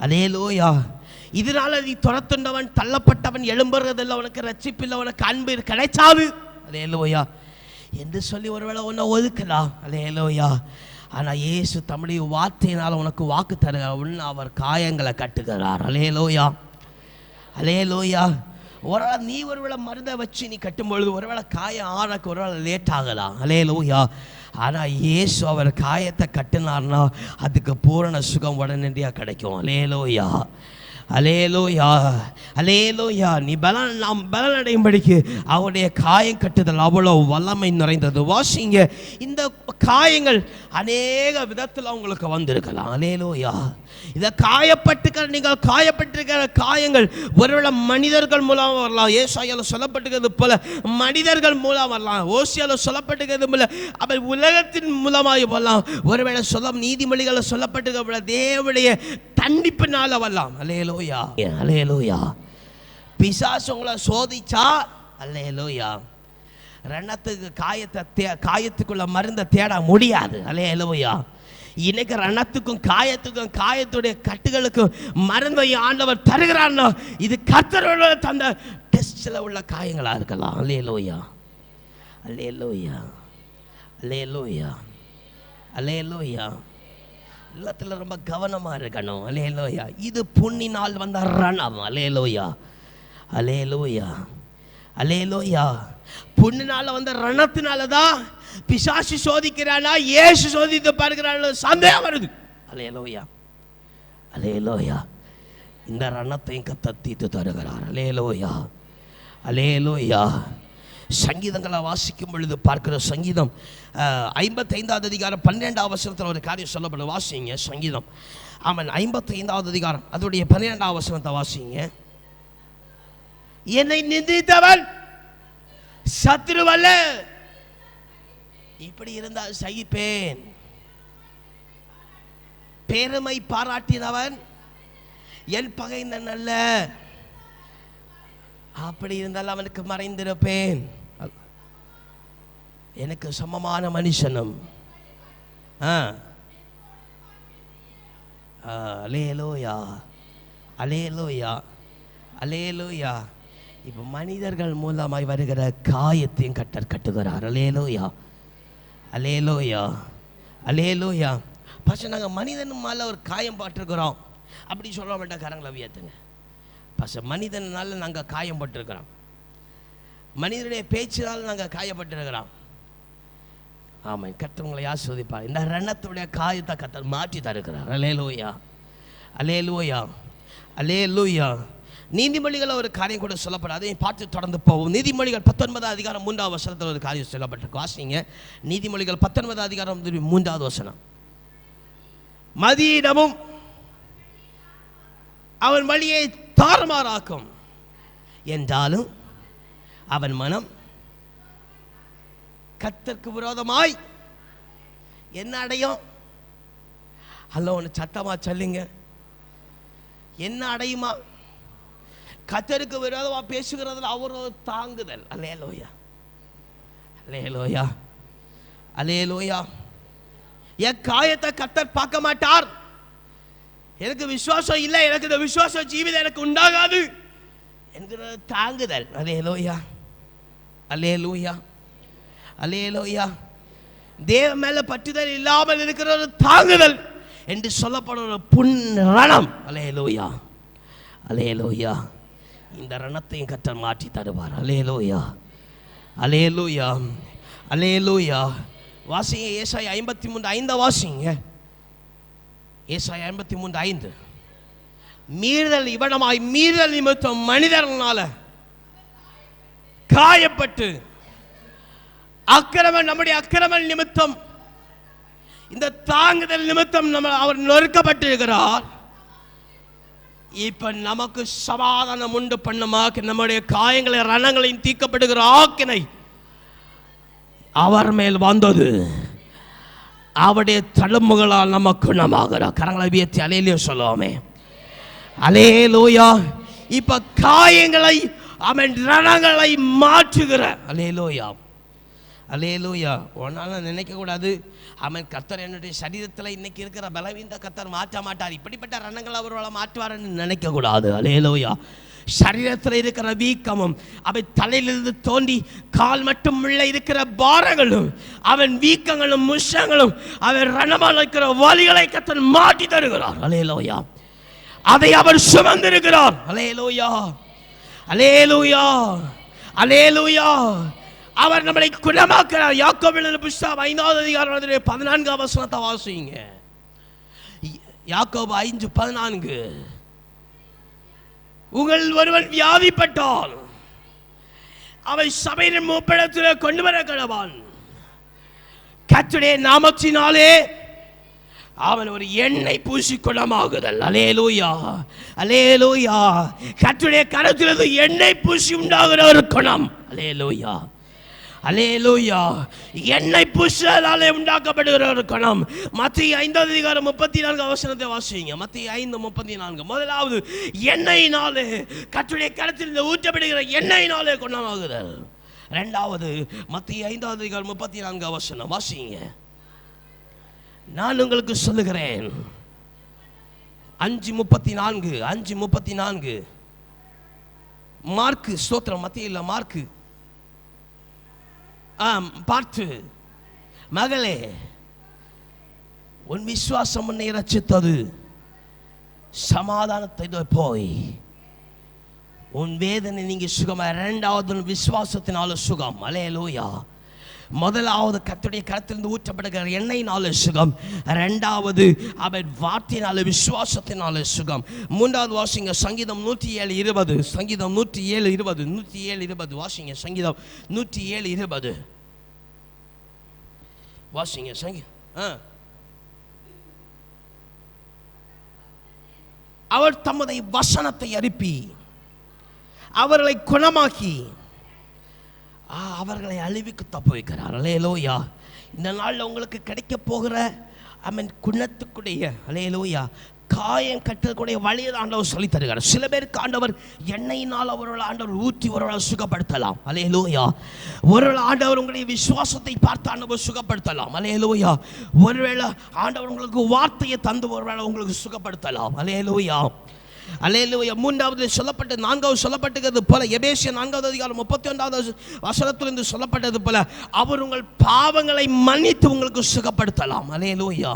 அல்லேலூயா. இதனால நீ துரத்துண்டவன், தள்ளப்பட்டவன், எழும்புறதில்லை, உனக்கு ரட்சிப்பில்லை, உனக்கு அன்பு கிடைச்சாது, அல்லேலூயா என்று சொல்லி ஒருவேளை உன்னை ஒதுக்கலாம். அல்லேலூயா. ஆனால் இயேசு தம்முடைய வார்த்தையினால் உனக்கு வாக்கு தருகிறார். அவர் காயங்களை கட்டுகிறார். அல்லேலூயா, அல்லேலூயா. ஒருவேளை நீ ஒருவேளை மருந்தை வச்சு நீ கட்டும்பொழுது ஒருவேளை காயம் ஆறக்கு ஒருவேளை லேட் ஆகலாம். அல்லேலூயா. ஆனால் இயேசு அவர் காயத்தை கட்டினார்னா அதுக்கு பூரண சுகம் உடனடியாக கிடைக்கும். அல்லேலூயா, அல்லேலூயா, அல்லேலூயா. நீ நாம் பலனடையும்படிக்கு அவருடைய காயம் கட்டுதல் அவ்வளோ வல்லமை நிறைந்தது. வாசிங்க. இந்த காயங்கள் அநேக விதத்தில் உங்களுக்கு வந்திருக்கலாம். அல்லேலூயா. இதை காயப்பட்டுக்கிற, நீங்கள் காயப்பட்டிருக்கிற காயங்கள் ஒருவேளை மனிதர்கள் மூலம் வரலாம். ஏசாயால சொல்லப்பட்டிருக்கிறது போல மனிதர்கள் மூலம் வரலாம். ஓசியால சொல்லப்பட்டிருக்கிறது போல அவர் உலகத்தின் மூலமாக வரலாம். ஒருவேளை நீதிமொழிகளை சொல்லப்பட்டிருக்கிற போல தேவனுடைய தண்டிப்பினால வரலாம். அல்லேலூயா, அல்லேலூயா. பிசாசு உங்களை சோதிச்சா, அல்லேலூயா, ரணத்துக்கு காயத்துக்குள்ள மருந்தை தேட முடியாது. அல்லேலூயா. இன்னைக்கு ரணத்துக்கும் காயத்துக்கும் காயத்துடைய கட்டுகளுக்கும் மருந்தை ஆண்டவர் தருகிறார்னா இது கர்த்தரோட தந்த டெஸ்ட்ல உள்ள காயங்களா இருக்கலாம். அல்லேலூயா, அல்லேலூயா, அல்லேலூயா, அல்லேலூயா. எல்லாத்துல ரொம்ப கவனமா இருக்கணும். அல்லேலூயா. இது புண்ணினால் வந்த ரணம். அல்லேலூயா, அல்லேலூயா, அல்லேலூயா. புண்ணினால வந்த ரணத்தினாலதான் பிசாசு சோதிக்கிறானா இயேசு சோதித்து பார்க்கிறான் சந்தேகம் வருது. அல்லேலூயா, அல்லேலூயா. இந்த ரணத்தையும் கர்த்தர் தீர்த்து தருகிறார். அல்லேலூயா, அல்லேலூயா. சங்கீதங்களை வாசிக்கும் பொழுது பார்க்கிற சங்கீதம் 55வது அதிகாரம் 12வது வசனத்தில் ஒரு காரியம் சொல்லப்படும். வாசிங்க சங்கீதம். ஆமாம், 55வது அதிகாரம் அதோடைய 12வது வசனத்தை வாசிங்க. என்னை நிந்தித்தவன் சத்ருவல்ல, இப்படி இருந்தால் சகிப்பேன். பெருமை பாராட்டினவன் என் பகைந்தன் அல்ல, அப்படி இருந்தால் அவனுக்கு மறைந்திருப்பேன். எனக்கு சமமான மனுஷனும். அல்லேலூயா, அல்லேலூயா, அல்லேலூயா. இப்போ மனிதர்கள் மூலமாய் வருகிற காயத்தையும் கட்டுகிறார். அல்லேலூயா, அல்லேலூயா, அல்லேலூயா. பசங்க நாங்கள் மனிதன் மேலே ஒரு காயம் பாட்டிருக்கிறோம் அப்படி சொல்ல மாட்டேன். கரங்களை வியத்துங்க. மனிதனால நாங்கள் காயப்பட்டிருக்கிறோம், மனிதனுடைய பேச்சினால் நாங்கள் காயப்பட்டிருக்கிறோம். ஆமாம், கர்த்தர் உங்களை ஆசீர்வதிப்பார். இந்த ரணத்துடைய காயத்தை கர்த்தர் மாற்றி தருகிறார். அல்லேலூயா, அல்லேலூயா, அல்லேலூயா. நீதிமொழிகள் ஒரு காரியம் கூட சொல்லப்படும், அதையும் பார்த்து தொடர்ந்து போவோம். நீதிமொழிகள் 19 அதிகாரம் 3வது வசனத்தில் ஒரு காரியம் சொல்லப்பட்டிருக்கு. வாசிங்க. நீதிமொழிகள் 19 அதிகாரம் 3வது வசனம். மதியிடமும் அவன் வழியை தாறுமாறாக்கும், என்றாலும் அவன் மனம் கர்த்தருக்கு விரோதமாய் என்ன அடையும்? அல்ல ஒன்று சத்தமா சொல்லுங்க, என்ன அடையுமா? கர்த்தருக்கு விரோதமா பேசுகிறதுல அவர் தாங்குதல். அல்லேலூயா, அல்லேலூயா, அல்லேலூயா. என் காயத்தை கர்த்தர் பார்க்க மாட்டார். எனக்கு விசுவாசம் இல்லை, எனக்கு இந்த விசுவாச ஜீவிதம் எனக்கு உண்டாகாது என்கிறது தாங்குதல். அல்லேலூயா, அல்லேலூயா, அல்லேலூயா. தேவ மேல பற்றுதல் இல்லாமல் இருக்கிற ஒரு தாங்குதல் என்று சொல்லப்படும் ஒரு புண்ணரணம். அல்லேலூயா, அல்லேலூயா. இந்த ரணத்தையும் கர்த்தர் மாற்றி தருவார். அல்லேலூயா, அல்லேலூயா, அல்லேலூயா. வாசிங்க ஏசாயா 53:5 வாசிங்க. ஏசாயா 53:5. மீறுதல் இவனமாய் மீறுதல் நிமித்தம் மனிதர்களால காயப்பட்டு அக்கிரமம் நம்முடைய அக்கிரம நிமித்தம் இந்த தாங்குதல் நிமித்தம் அவர் நொறுக்கப்பட்டிருக்கிறார். இப்ப நமக்கு சமாதானம் உண்டு பண்ணுமாக்கு நம்முடைய காயங்களை ரணங்களையும் தீர்க்கப்படுகிற ஆக்கினை அவர் மேல் வந்தது. அவருடைய தழும்புகளால் நம்ம குணமாகிறார். கரங்களை உயர்த்தி அல்லேலூயா சொல்லுவோமே. அல்லேலூயா. இப்ப காயங்களை அவன் ரணங்களை மாற்றுகிற. அல்லேலூயா, அல்லேலூயா. ஒன்னால நினைக்க கூடாது அவன் கர்த்தர் என்னுடைய சரீரத்தில் இன்னைக்கு இருக்கிற பலவீனத்தை கர்த்தர் மாற்ற மாட்டார், இப்படிப்பட்ட ரணங்கள் அவர்களை மாற்றுவார்னு நினைக்க கூடாது. அல்லேலூயா. சரீரத்தில் இருக்கிற வீக்கமும் அவன் தலையிலிருந்து தோண்டி கால் மட்டும் உள்ள இருக்கிற பாரங்களும் அவன் வீக்கங்களும் முஷங்களும் அவன் ரணமாக இருக்கிற வலிகளை கர்த்தர் மாற்றி தருகிறார். அல்லேலூயா. அதை அவர் சுமந்திருக்கிறார். அல்லேலூயா, அல்லேலூயா, அல்லேலூயா. அவர் நம்மளை குணமாக்கிறார். யாக்கோபின் புத்தகம் 5வது அதிகாரம் 14வது வசனத்தை வாசிங்க. யாக்கோபு 5:14. உங்கள் ஒருவன் வியாதிப்பட்டால் அவை சபையின் மூப்பிடத்தில் கொண்டு வர கடவான். கர்த்தருடைய நாமத்தினாலே அவன் ஒரு எண்ணெய் பூசி குணமாகுதல். அல்லேலூயா, அல்லேலூயா. கர்த்தருடைய கரத்திலிருந்து எண்ணெய் பூசி உண்டாகிற ஒரு குணம். அல்லேலூயா, அல்லேலூயா. எண்ணெய் பூசினாலே உண்டாக்கப்படுகிற ஒரு குணம். மத்தேயு 5வது அதிகாரம் 34வது வசனத்தை வாசிங்க. மத்தேயு 5:34. முதலாவது எண்ணெயினாலே, கர்த்தருடைய கரத்திலிருந்து ஊற்றப்படுகிற எண்ணெயினாலே குணமாகுதல். இரண்டாவது மத்தேயு 5வது அதிகாரம் 34வது வசனம் வாசிங்க. நான் உங்களுக்கு சொல்லுகிறேன். 5:34 மார்க்கு ஸ்தோத்திரம். மத்தேயுல மார்க்கு பார்த்து, மகளே உன் விசுவாசம் உன்னை ரட்சித்தது, சமாதானத்தை போய் உன் வேதனை நீங்க சுகமா. இரண்டாவது விசுவாசத்தினால சுகம். அல்லேலூயா. முதலாவது கர்த்தருடைய கரத்திலிருந்து ஊற்றப்படுகிற எண்ணெயினால சுகம். இரண்டாவது அவன் வார்த்தையினால விசுவாசத்தினால சுகம். மூன்றாவது வாசிங்க சங்கீதம் 107:20. சங்கீதம் 107:20 வாசிங்க. சங்கீதம் 107:20 வாசிங்க. அவர் தமது வசனத்தை அனுப்பி அவர்களை குணமாக்கி அவர்களை அழிவுக்கு தப்பு வைக்கிறார். அல்லேலூயா. இந்த நாளில் உங்களுக்கு கிடைக்க போகிற குணத்துக்குடைய அல்லேலூயா காயம் கட்டக்கூடிய வழியை ஆண்டவர் சொல்லி தருகிறார். சில பேருக்கு ஆண்டவர் எண்ணெயினால் அவர்கள் ஆண்டவர் ஊற்றி ஒருவரை சுகப்படுத்தலாம். அல்லேலூயா. ஒருவேளை ஆண்டவர் உங்களுடைய விசுவாசத்தை பார்த்து ஆண்டவர் சுகப்படுத்தலாம். அல்லேலூயா. ஒருவேளை ஆண்டவர் உங்களுக்கு வார்த்தையை தந்து ஒருவேளை உங்களுக்கு சுகப்படுத்தலாம். அல்லேலூயா, அல்லேலூயா. மூன்றாவது சொல்லப்பட்ட 4வது சொல்லப்பட்டது போல எபேசியர் 4வது அதிகாரம் 31வது வசனத்திலிருந்து சொல்லப்பட்டது போல அவர் உங்கள் பாவங்களை மன்னித்து உங்களுக்கு சுகப்படுத்தலாம். அல்லேலூயா,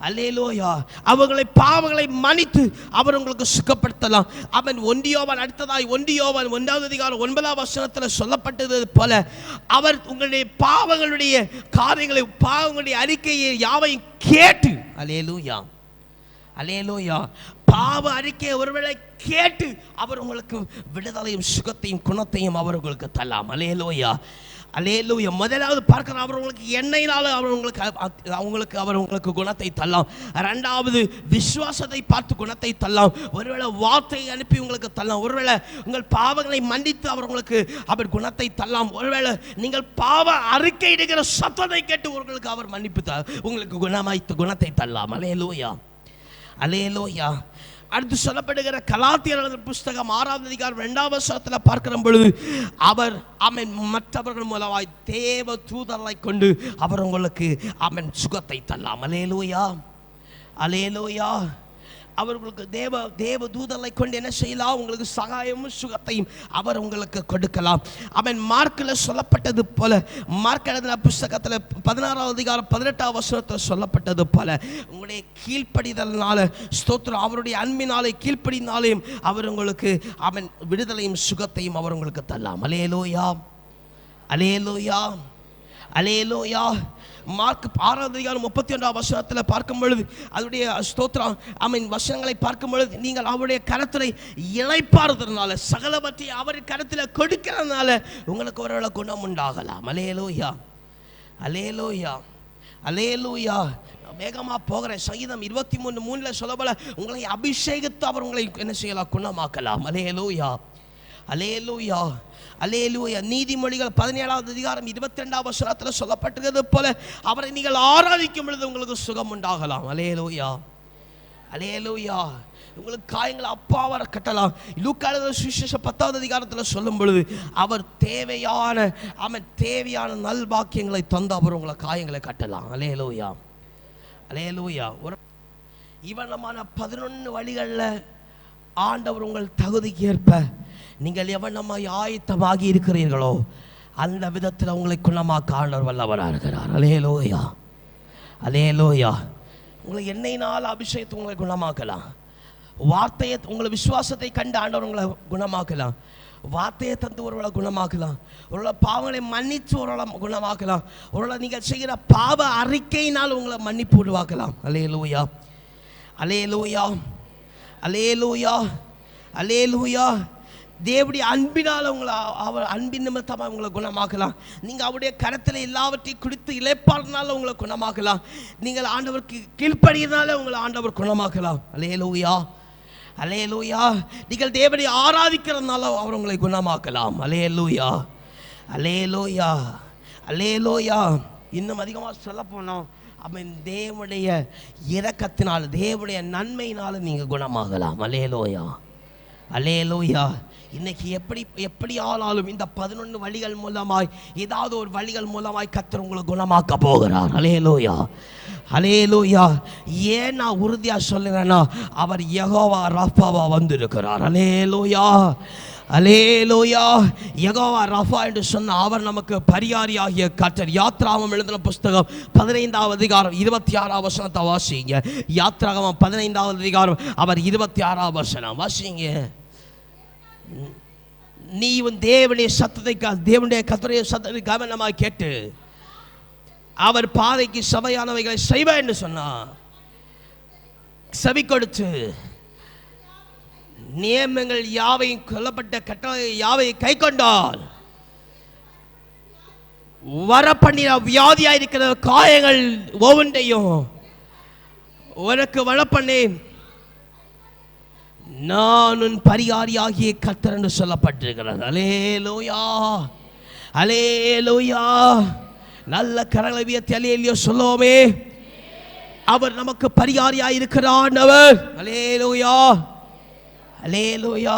அல்லேலூயா. அவர்களை பாவங்களை மன்னித்து அவர் உங்களுக்கு சுகப்படுத்தலாம். அவன் 1 யோவான் அடுத்ததாய் 1 யோவான் 1வது அதிகாரம் 9வது வசனத்தில் சொல்லப்பட்டது போல அவர் உங்களுடைய பாவங்களுடைய காரியங்களை பாவங்களுடைய அறிக்கையை யாவையும் கேட்டு அல்லேலூயா அல்லேலூயா. பாவ அறிக்கையை ஒருவேளை கேட்டு அவர் உங்களுக்கு விடுதலையும் சுகத்தையும் குணத்தையும் அவர் உங்களுக்கு தரலாம். அல்லேலூயா, அல்லேலூயா. முதலாவது பார்க்கிற அவர் உங்களுக்கு எண்ணெயினால அவர் உங்களுக்கு குணத்தை தரலாம். ரெண்டாவது விசுவாசத்தை பார்த்து குணத்தை தரலாம். ஒருவேளை வார்த்தையை அனுப்பி உங்களுக்கு தரலாம். ஒருவேளை உங்கள் பாவங்களை மன்னித்து அவர் குணத்தை தரலாம். ஒருவேளை நீங்கள் பாவ அறிக்கை இடுகிற சத்தத்தை கேட்டு அவர் மன்னிப்பு உங்களுக்கு குணத்தை தரலாம். அல்லேலூயா, அல்லேலூயா. அடுத்து சொல்லப்படுகிற கலாத்தியர் புஸ்தகம் 6ஆம் அதிகாரம் 2ஆம் வசனத்தில் பார்க்கிற பொழுது அவர் மற்றவர்கள் மூலமாய் தேவ தூதரை கொண்டு அவர் உங்களுக்கு சுகத்தை தரலாம். அல்லேலூயா, அல்லேலூயா. அவர்களுக்கு தேவ தூதரை கொண்டு என்ன செய்யலாம்? உங்களுக்கு சகாயமும் சுகத்தையும் அவர் உங்களுக்கு கொடுக்கலாம். மார்க்கில் சொல்லப்பட்டது போல, மார்க் எழுதின புஸ்தகத்தில் 16ஆம் அதிகாரம் 18ஆம் வசனத்தில் சொல்லப்பட்டது போல உங்களுடைய கீழ்ப்படிதலினால ஸ்தோத்திரம், அவருடைய அன்பினாலே கீழ்ப்படினாலேயும் அவர் உங்களுக்கு விடுதலையும் சுகத்தையும் அவர் உங்களுக்கு தரலாம். அல்லேலூயா, அல்லேலூயா, அல்லேலூயா. மார்க் 6ஆம் அதிகாரம் 31ஆம் வசனத்தில் பார்க்கும் பொழுது அதனுடைய ஸ்தோத்திரம் வசனங்களை பார்க்கும் பொழுது நீங்கள் அவருடைய கரத்திலே இளைப்பாறுதனால சகலவற்றை அவர் கரத்தில் கொடுக்கிறதுனால உங்களுக்கு ஒரு குணம் உண்டாகலாம். அல்லேலூயா, அல்லேலூயா, அல்லேலூயா. வேகமாக போகிறேன். சங்கீதம் 23:3 சொல்லப்போல உங்களை அபிஷேகித்து அவர் உங்களை என்ன செய்யலாம்? குணமாக்கலாம். அல்லேலூயா, அல்லேலூயா, அல்லேலூயா. நீதிமொழிகள் 17ஆம் அதிகாரம் 22ஆம் வசனத்தில் சொல்லப்பட்டிருக்கிறது போல அவரை நீங்கள் ஆராதிக்கும் பொழுது உங்களுக்கு சுகம் உண்டாகலாம். அல்லேலூயா, அல்லேலூயா. உங்களுக்கு காயங்களை அப்பாவரை கட்டலாம். லூக்கா எழுதின சுவிசேஷம் 10ஆம் அதிகாரத்தில் சொல்லும் பொழுது அவர் தேவையான நல்பாக்கியங்களை தந்து அவர் உங்களை காயங்களை கட்டலாம். அல்லேலூயா, அல்லேலூயா. ஒரு இவனமான 11 வழிகளில் ஆண்டவர் உங்கள் தகுதிக்கு ஏற்ப நீங்கள் எவனமாய் ஆயத்தமாகி இருக்கிறீர்களோ அந்த விதத்தில் உங்களை குணமாக்க ஆண்டவர் வல்லவராக இருக்கிறார். அல்லேலூயா, அல்லேலூயா. உங்களை எண்ணெயினால் அபிஷேகத்தை உங்களை குணமாக்கலாம். வார்த்தையை உங்களை விசுவாசத்தை கண்டு ஆண்டவர் உங்களை குணமாக்கலாம். வார்த்தையை தந்து ஒருவரை குணமாக்கலாம். ஒருவேளை பாவங்களை மன்னித்து ஒருவரை குணமாக்கலாம். ஒருவேளை நீங்கள் செய்கிற பாவ அறிக்கையினால் உங்களை மன்னிப்பு உருவாக்கலாம். அல்லேலூயா, அல்லேலூயா, அல்லேலூயா, அல்லேலூயா. தேவனுடைய அன்பினால் உங்களை அவர் அன்பின் நிமித்தமாக உங்களை குணமாக்கலாம். நீங்கள் அவருடைய கரத்தில் எல்லாவற்றையும் குடித்து இளைப்பாறுனால உங்களை குணமாக்கலாம். நீங்கள் ஆண்டவருக்கு கீழ்ப்படியினால உங்களை ஆண்டவர் குணமாக்கலாம். அல்லேலூயா, அல்லேலூயா. நீங்கள் தேவனை ஆராதிக்கிறதுனால அவர் உங்களை குணமாக்கலாம். அல்லேலூயா, அல்லேலூயா, அல்லேலூயா. இன்னும் அதிகமாக சொல்ல போனோம் தேவனுடைய இரக்கத்தினால் தேவனுடைய நன்மையினால் நீங்கள் குணமாகலாம். அல்லேலூயா, அல்லேலூயா. இன்னைக்கு எப்படி ஆனாலும் இந்த 11 வழிகள் மூலமாய் ஏதாவது ஒரு வழிகள் மூலமாய் கர்த்தர் உங்களை குணமாக்க போகிறார். அல்லேலூயா, அல்லேலூயா. ஏன் நான் உறுதியா சொல்லுறேன்னா அவர் யெகோவா ராஃபாவா வந்திருக்கிறார். அல்லேலூயா, அல்லேலூயா. யெகோவா ராஃபா என்று சொன்ன அவர் நமக்கு பரிகாரியாகிய கர்த்தர். யாத்ராகமம் எழுதின புஸ்தகம் 15ஆம் அதிகாரம் 26ஆம் வசனத்தை வாசிங்க. யாத்ராகமம் 15ஆம் அதிகாரம் அவர் 26ஆம் வசனம் வாசிங்க. நீ உன் தேவனுடைய கர்த்தருடைய சத்தத்தை கவனமாக கேட்டு அவர் பாதைக்கு சபையானவைகளை செய்வ என்று சொன்னார். செவி கொடுத்து நியமங்கள் யாவையும் கொல்லப்பட்ட கட்டளை யாவை கை கொண்டால் வரப்பண்ணின வியாதியா இருக்கிற காயங்கள் ஒவ்வொன்றையும் உனக்கு வரப்பண்ணேன். நான் உன் பரிகாரியாகிய கர்த்தர் என்று சொல்லப்பட்டிருக்கிறது. அல்லேலூயா, அல்லேலூயா. நல்ல கரங்களை உயர்த்தி அல்லேலூயா சொல்லுவோமே. அவர் நமக்கு பரிகாரியாய் இருக்கிறார். அல்லேலூயா, அல்லேலூயா.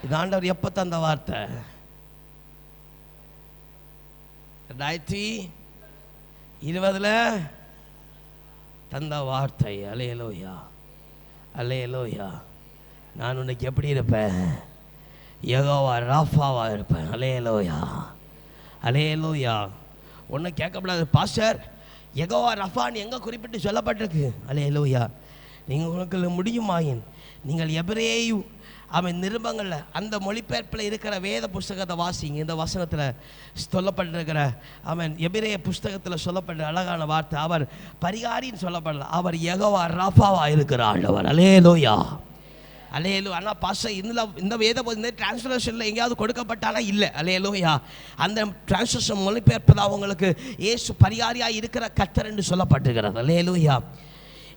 இது ஆண்டவர் எப்ப தந்த வார்த்தை? 2020 தந்த வார்த்தை. அல்லேலூயா, அல்லேலூயா. நான் உனக்கு எப்படி இருப்பேன்? யெகோவா ராஃபாவா இருப்பேன். அல்லேலூயா, அல்லேலூயா. ஒன்றும் கேட்கப்படாது பாஸ்டர், யெகோவா ராஃபான்னு எங்கே குறிப்பிட்டு சொல்லப்பட்டிருக்கு? அல்லேலூயா. நீங்கள் உங்களுக்கு முடியுமாயின் நீங்கள் எபிரேயு அவன் நிருபங்களில் அந்த மொழிபெயர்ப்பில் இருக்கிற வேத புஸ்தகத்தை வாசிங்க. இந்த வசனத்தில் சொல்லப்பட்டிருக்கிற அவன் எபிரேய புஸ்தகத்தில் சொல்லப்படுற அழகான வார்த்தை, அவர் பரிகாரின்னு சொல்லப்படல, அவர் யெகோவா ராஃபாவா இருக்கிற ஆண்டவர். அல்லேலூயா, அல்லேலூயா. ஆனால் பாஸ்டர் இந்த வேத டிரான்ஸ்லேஷனில் எங்கேயாவது கொடுக்கப்பட்டாலும் இல்லை. அல்லேலூயா. அந்த டிரான்ஸ்லேஷன் மொழிபெயர்ப்பு தான் அவங்களுக்கு இயேசு பரிகாரியாக இருக்கிற கர்த்தர் என்று சொல்லப்பட்டிருக்கிறது. அல்லேலூயா.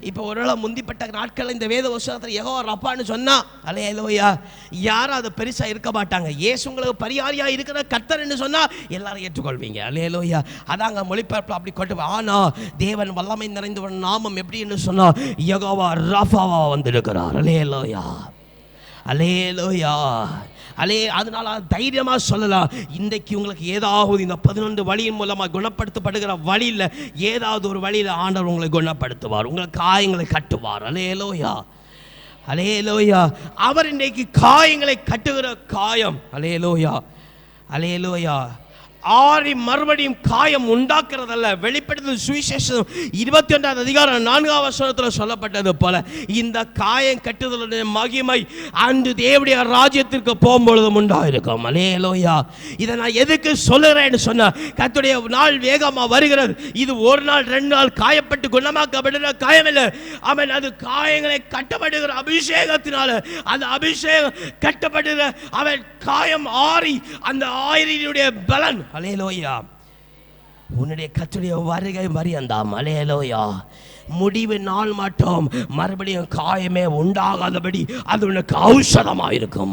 இப்போ ஒருவேளை முந்திப்பட்ட நாட்கள் இந்த வேத வசனத்தில் யெகோவா ரப்பான்னு சொன்னா, அல்லேலூயா, யாரும் அது பெருசாக இருக்க மாட்டாங்க. இயேசு உங்களுக்கு பரிகாரியாக இருக்கிற கர்த்தர்ன்னு சொன்னால் எல்லாரும் ஏற்றுக்கொள்வீங்க. அல்லேலூயா. அதாங்க மொழிபெயர்ப்பு அப்படி கொண்டு. ஆனால் தேவன் வல்லமை நிறைந்தவன் நாமம் எப்படின்னு சொன்னால் யெகோவா ராஃபாவா வந்திருக்கிறார். அல்லேலூயா, அல்லேலூயா. அதனால தைரியமாக சொல்லலாம், இன்றைக்கு உங்களுக்கு ஏதாவது இந்த 11 வழியின் மூலமாக குணப்படுத்தப்படுகிற வழியில் ஏதாவது ஒரு வழியில் ஆண்டவர் உங்களை குணப்படுத்துவார், உங்கள் காயங்களை கட்டுவார். அல்லேலூயா, அல்லேலூயா. அவர் இன்றைக்கு காயங்களை கட்டுகிற காயம். அல்லேலூயா, அல்லேலூயா. ஆறி மறுபடியும் காயம் உண்டாக்குறதல்ல. வெளிப்படுத்தல் சுவிசேஷம் 21ஆம் அதிகாரம் 4ஆம் வசனத்தில் சொல்லப்பட்டது போல இந்த காயம் கட்டுதலுடைய மகிமை அன்று தேவனுடைய ராஜ்யத்திற்கு போகும்பொழுது உண்டாயிருக்கும். அல்லேலூயா. இதை நான் எதுக்கு சொல்லுறேன்னு சொன்னா, கர்த்தருடைய நாள் வேகமாக வருகிறது. இது ஒரு நாள் 2 நாள் காயப்பட்டு குணமாக்கப்படுகிற காயம் இல்லை. அவன் அது காயங்களை கட்டப்படுகிற அபிஷேகத்தினால, அந்த அபிஷேகம் கட்டப்படுகிற அவன் காயம் ஆறி அந்த ஆயிரினுடைய பலன். அல்லேலூயா. உன்னுடைய கர்த்தருடைய வருகை மரியந்தாம். அல்லேலூயா. முடிவு நாள் மட்டும் மறுபடியும் காயமே உண்டாகாதபடி அது உனக்கு ஔஷதமாக இருக்கும்.